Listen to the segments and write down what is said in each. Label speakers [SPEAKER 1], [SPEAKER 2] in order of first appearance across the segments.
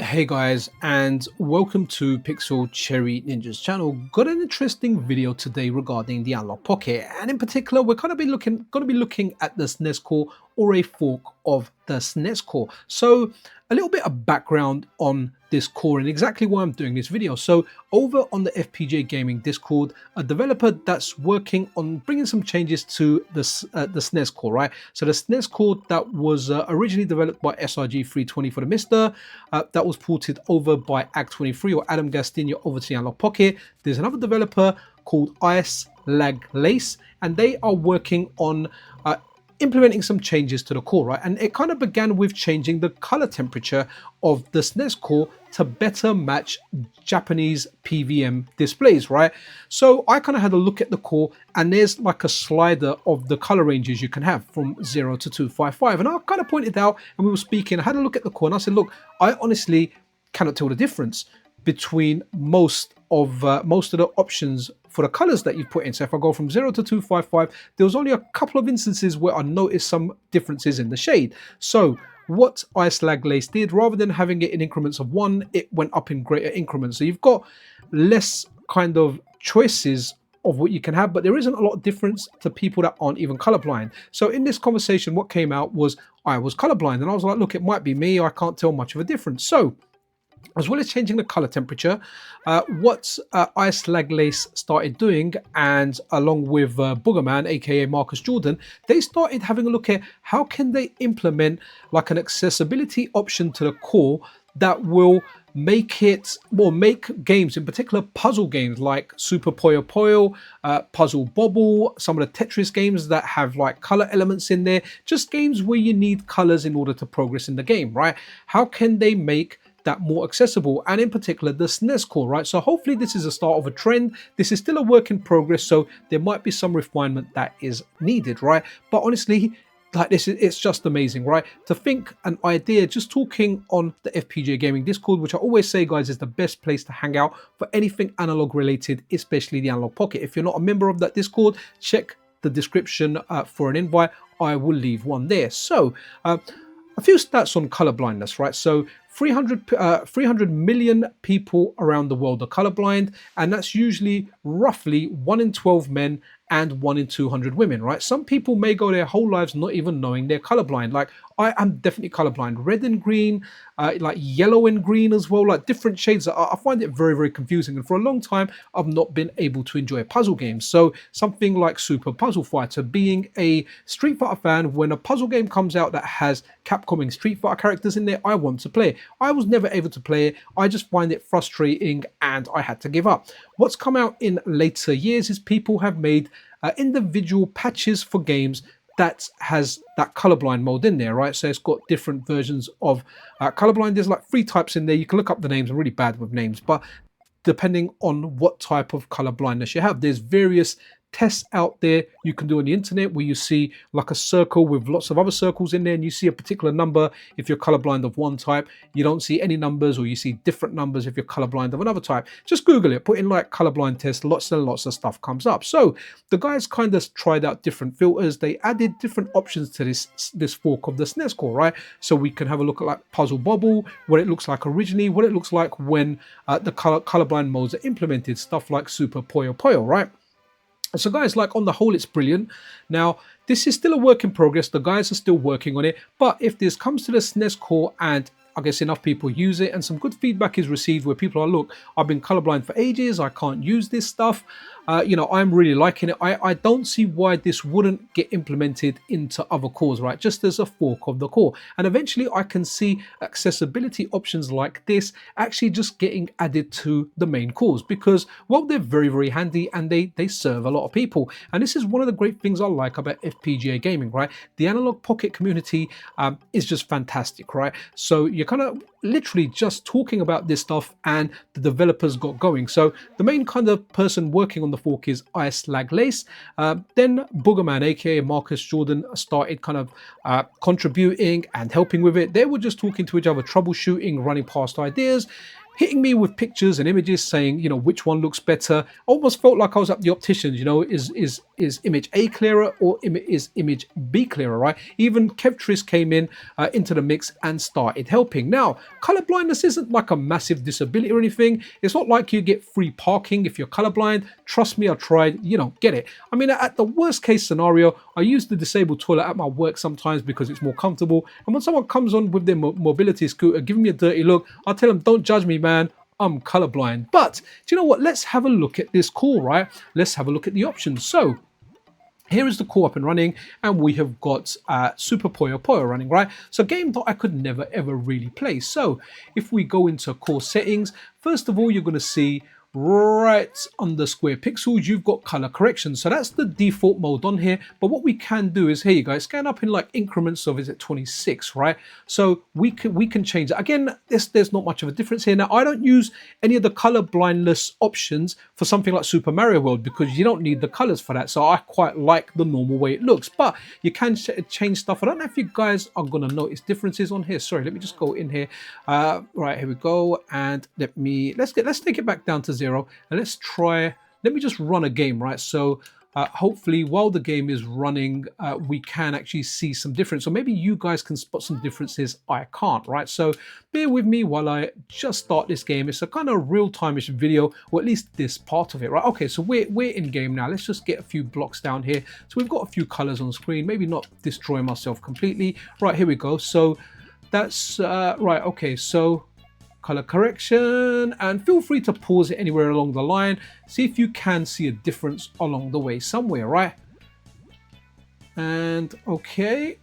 [SPEAKER 1] Hey guys, and welcome to Pixel Cherry Ninja's channel. Got an interesting video today regarding the Analogue Pocket, and in particular, we're going to be looking at the SNES core or a fork of the SNES core. So, a little bit of background on this core and exactly why I'm doing this video. So, over on the FPGA Gaming Discord, a developer that's working on bringing some changes to the SNES core, right? So, the SNES core that was originally developed by SRG 320 for the MiSTer, that was ported over by Ag23 or Adam Gastinho over to the Analogue Pocket. There's another developer called icelaglace, and they are working on implementing some changes to the core, right? And it kind of began with changing the color temperature of the SNES core to better match Japanese PVM displays, right? So I kind of had a look at the core, and there's like a slider of the color ranges you can have from 0 to 255. And I kind of pointed out, and we were speaking, I had a look at the core, and I said, look, I honestly cannot tell the difference between most of the options for the colors that you put in. So if I go from 0 to 255, there was only a couple of instances where I noticed some differences in the shade. So what icelaglace did, rather than having it in increments of 1, it went up in greater increments. So you've got less kind of choices of what you can have, but there isn't a lot of difference to people that aren't even colorblind. So in this conversation, what came out was I was colorblind, and I was like, look, it might be me, I can't tell much of a difference. So as well as changing the color temperature, what icelaglace started doing, and along with Boogermann, aka Marcus Jordan, they started having a look at how can they implement like an accessibility option to the core that will make it, or make games, in particular puzzle games like Super Puyo Puyo, Puzzle Bobble, some of the Tetris games that have like color elements in there, just games where you need colors in order to progress in the game, right? How can they make that more accessible, and in particular the SNES core, right? So hopefully this is a start of a trend. This is still a work in progress, so there might be some refinement that is needed, right? But honestly, like this, it's just amazing, right? To think an idea, just talking on the FPGA Gaming Discord, which I always say, guys, is the best place to hang out for anything analog related, especially the Analogue Pocket. If you're not a member of that Discord, check the description for an invite. I will leave one there. So a few stats on color blindness, right? So 300 million people around the world are colorblind, and that's usually roughly 1 in 12 men and 1 in 200 women, right? Some people may go their whole lives not even knowing they're colorblind. Like I am definitely colorblind, red and green, like yellow and green as well, like different shades. I find it very, very confusing. And for a long time, I've not been able to enjoy puzzle games. So something like Super Puzzle Fighter, being a Street Fighter fan, when a puzzle game comes out that has Capcom Street Fighter characters in there, I want to play. I was never able to play it. I just find it frustrating, and I had to give up. What's come out in later years is people have made individual patches for games that has that colorblind mode in there, right? So it's got different versions of colorblind. There's like 3 types in there. You can look up the names. I'm really bad with names, but depending on what type of color blindness you have, there's various tests out there you can do on the internet where you see like a circle with lots of other circles in there, and you see a particular number if you're colorblind of one type. You don't see any numbers, or you see different numbers if you're colorblind of another type. Just Google it, put in like colorblind test, lots and lots of stuff comes up. So the guys kind of tried out different filters. They added different options to this fork of the SNES core, right? So we can have a look at like Puzzle Bobble, what it looks like originally, what it looks like when the colorblind modes are implemented, stuff like Super Puyo Puyo, right? So guys, like on the whole, it's brilliant. Now, this is still a work in progress. The guys are still working on it. But if this comes to the SNES core and I guess enough people use it and some good feedback is received where people are, look, I've been colorblind for ages, I can't use this stuff, you know, I'm really liking it. I don't see why this wouldn't get implemented into other cores, right? Just as a fork of the core. And eventually I can see accessibility options like this actually just getting added to the main cores, because, well, they're very, very handy, and they serve a lot of people. And this is one of the great things I like about FPGA gaming, right? The Analogue Pocket community is just fantastic, right? So you're kind of literally just talking about this stuff, and the developers got going. So the main kind of person working on the fork is icelaglace. Then Boogermann, aka Marcus Jordan, started kind of contributing and helping with it. They were just talking to each other, troubleshooting, running past ideas. hitting me with pictures and images saying, you know, which one looks better. Almost felt like I was at the opticians, you know, is image A clearer or is image B clearer, right? Even kevtris came in into the mix and started helping. Now, color blindness isn't like a massive disability or anything. It's not like you get free parking if you're colorblind. Trust me, I tried, you know, get it. I mean, at the worst case scenario, I use the disabled toilet at my work sometimes because it's more comfortable. And when someone comes on with their mobility scooter giving me a dirty look, I'll tell them, don't judge me, man. I'm colorblind. But do you know what? Let's have a look at this call, right? Let's have a look at the options. So here is the core up and running, and we have got Super Puyo Puyo running, right? So a game that I could never ever really play. So if we go into core settings, first of all, you're going to see right under square pixels, you've got color correction. So that's the default mode on here. But what we can do is, here you go, scan up in like increments of, is it 26, right? So we can change that. Again, there's not much of a difference here. Now, I don't use any of the color blindness options for something like Super Mario World because you don't need the colors for that. So I quite like the normal way it looks, but you can change stuff. I don't know if you guys are going to notice differences on here. Sorry, let me just go in here. Right, here we go. And let's take it back down to 0 and let's try, let me just run a game, right? So hopefully while the game is running, we can actually see some difference. So maybe you guys can spot some differences I can't, right? So bear with me while I just start this game. It's a kind of real-time-ish video, or at least this part of it, right? Okay, so we're in game now. Let's just get a few blocks down here. So we've got a few colors on screen, maybe not destroy myself completely. Right, here we go. So that's right, okay, so color correction, and feel free to pause it anywhere along the line. See if you can see a difference along the way somewhere, right? And okay.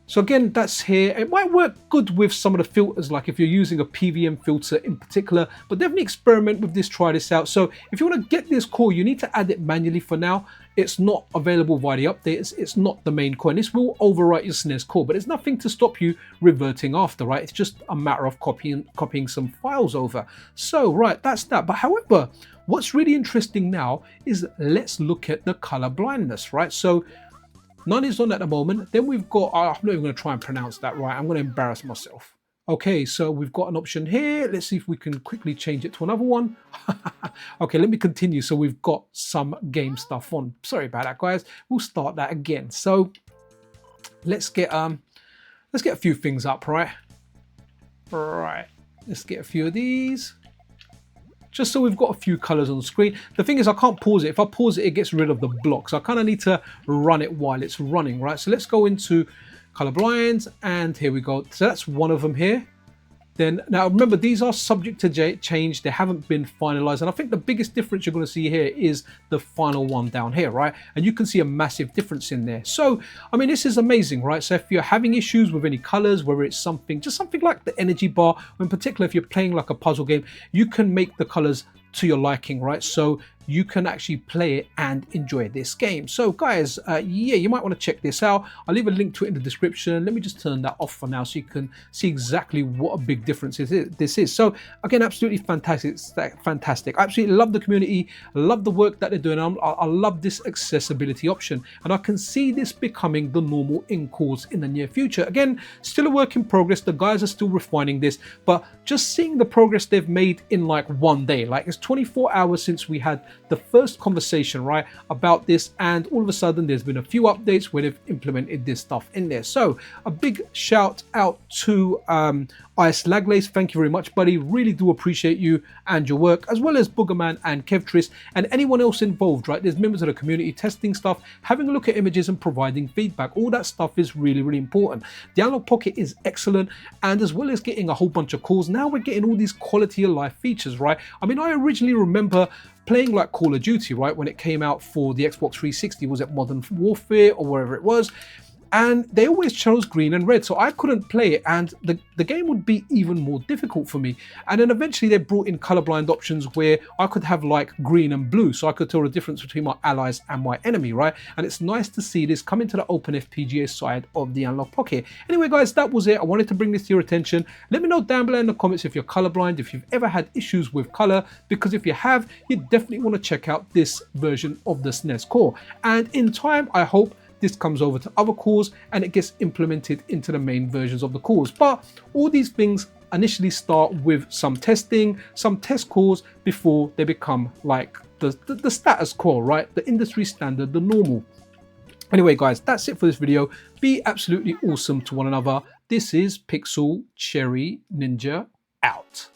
[SPEAKER 1] So again, that's here. It might work good with some of the filters, like if you're using a PVM filter in particular, but definitely experiment with this, try this out. So if you want to get this core, you need to add it manually for now. It's not available via the updates. It's not the main core, and this will overwrite your SNES core, but there's nothing to stop you reverting after, right? It's just a matter of copying some files over. So, right, that's that. But however, what's really interesting now is let's look at the color blindness, right? So none is on at the moment. Then we've got, I'm not even going to try and pronounce that right. I'm going to embarrass myself. Okay, so we've got an option here. Let's see if we can quickly change it to another one. Okay, let me continue. So we've got some game stuff on. Sorry about that, guys. We'll start that again. So let's get a few things up, right? Right. Let's get a few of these. Just so we've got a few colors on the screen. The thing is, I can't pause it. If I pause it, it gets rid of the block. So I kind of need to run it while it's running, right? So let's go into colorblind, and here we go. So that's one of them here. Then now remember, these are subject to change. They haven't been finalized, and I think the biggest difference you're going to see here is the final one down here, right? And you can see a massive difference in there. So I mean, this is amazing, right? So if you're having issues with any colors, whether it's just something like the energy bar, in particular if you're playing like a puzzle game, you can make the colors to your liking, right? So you can actually play it and enjoy this game. So guys, yeah, you might want to check this out. I'll leave a link to it in the description. Let me just turn that off for now so you can see exactly what a big difference this is. So again, absolutely fantastic. Fantastic. I absolutely love the community. I love the work that they're doing. I love this accessibility option, and I can see this becoming the normal in cores in the near future. Again, still a work in progress. The guys are still refining this, but just seeing the progress they've made in like one day, like it's 24 hours since we had the first conversation, right, about this, and all of a sudden there's been a few updates where they've implemented this stuff in there. So a big shout out to icelaglace. Thank you very much, buddy. Really do appreciate you and your work, as well as Boogermann and kevtris and anyone else involved, right? There's members of the community testing stuff, having a look at images and providing feedback. All that stuff is really, really important. The Analogue Pocket is excellent, and as well as getting a whole bunch of calls, now we're getting all these quality of life features, right? I mean, I originally remember playing like Call of Duty, right, when it came out for the Xbox 360. Was it Modern Warfare or wherever it was? And they always chose green and red, so I couldn't play it, and the game would be even more difficult for me. And then eventually they brought in colorblind options where I could have like green and blue, so I could tell the difference between my allies and my enemy, right? And it's nice to see this come into the openFPGA side of the Analogue Pocket. Anyway, guys, that was it. I wanted to bring this to your attention. Let me know down below in the comments if you're colorblind, if you've ever had issues with color, because if you have, you definitely want to check out this version of the SNES core. And in time, I hope this comes over to other cores and it gets implemented into the main versions of the cores. But all these things initially start with some testing, some test calls before they become like the status quo, right? The industry standard, the normal. Anyway, guys, that's it for this video. Be absolutely awesome to one another. This is Pixel Cherry Ninja out.